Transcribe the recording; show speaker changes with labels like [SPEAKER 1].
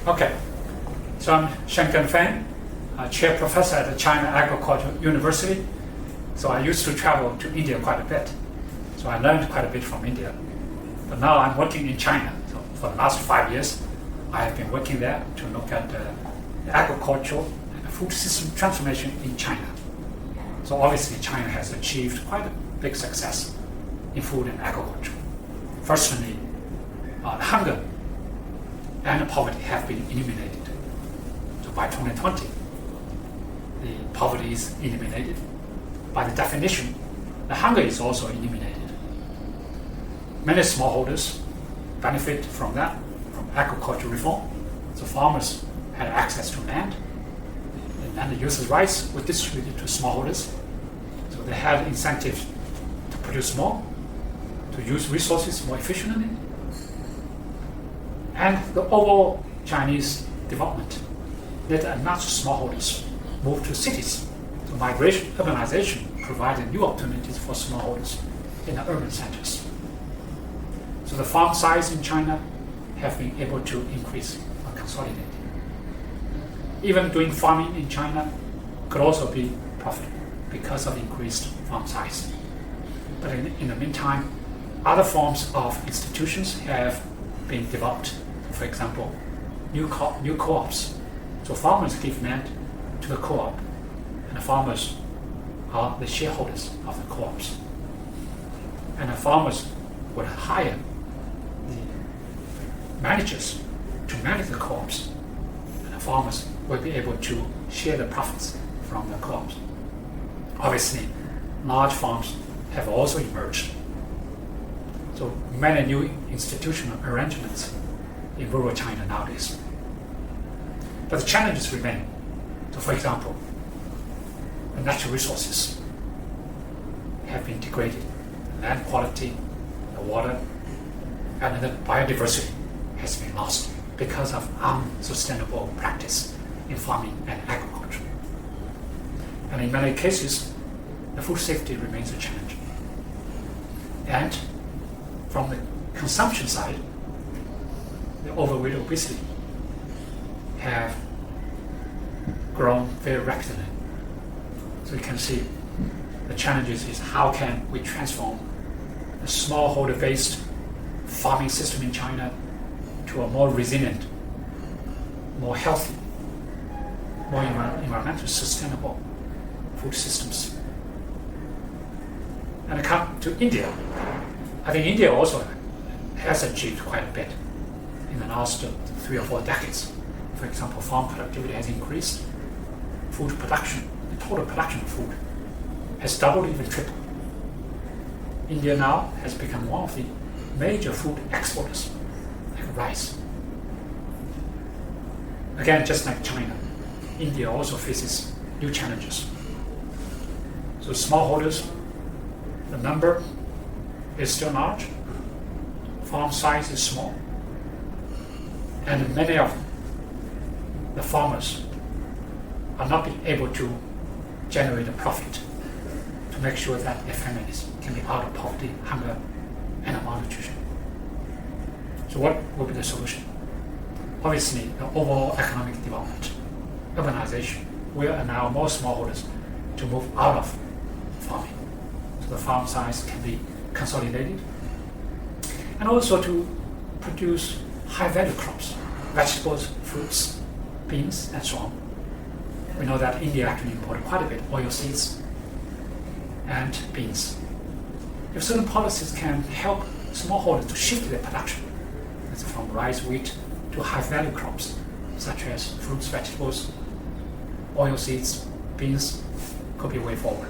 [SPEAKER 1] Okay, so I'm Shenggen Fan, chair professor at the China Agricultural University. So I used to travel to India quite a bit. So I learned quite a bit from India. But now I'm working in China. So for the last 5 years, I have been working there to look at the agricultural and the food system transformation in China. So obviously China has achieved quite a big success in food and agriculture. Firstly, hunger and poverty have been eliminated. So by 2020, the poverty is eliminated. By the definition, the hunger is also eliminated. Many smallholders benefit from that, from agricultural reform. So farmers had access to land, and the users' rights were distributed to smallholders. So they had incentive to produce more, to use resources more efficiently. And the overall Chinese development led a lot of smallholders move to cities. So migration, urbanization provided new opportunities for smallholders in the urban centers. So the farm size in China have been able to increase or consolidate. Even doing farming in China could also be profitable because of increased farm size. But in the meantime, other forms of institutions have been developed. For example, new co-ops. So farmers give land to the co-op, and the farmers are the shareholders of the co-ops. And the farmers would hire the managers to manage the co-ops, and the farmers will be able to share the profits from the co-ops. Obviously, large farms have also emerged. So many new institutional arrangements in rural China nowadays. But the challenges remain. So for example, the natural resources have been degraded. The land quality, the water, and the biodiversity has been lost because of unsustainable practice in farming and agriculture. And in many cases, the food safety remains a challenge. And from the consumption side, the overweight obesity have grown very rapidly. So you can see the challenges is how can we transform the smallholder-based farming system in China to a more resilient, more healthy, more environmentally sustainable food systems. And come to India. I think India also has achieved quite a bit in the last 3 or 4 decades. For example, farm productivity has increased. Food production, the total production of food, has doubled, even tripled. India now has become one of the major food exporters, like rice. Again, just like China, India also faces new challenges. So smallholders, the number is still large, farm size is small, and many of the farmers are not being able to generate a profit to make sure that their families can be out of poverty, hunger, and malnutrition. So what will be the solution? Obviously, the overall economic development, urbanization, will allow more smallholders to move out of farming. So the farm size can be consolidated, and also to produce high-value crops, vegetables, fruits, beans, and so on. We know that India actually imported quite a bit oil seeds and beans. If certain policies can help smallholders to shift their production, that's from rice, wheat to high-value crops, such as fruits, vegetables, oil seeds, beans, could be a way forward.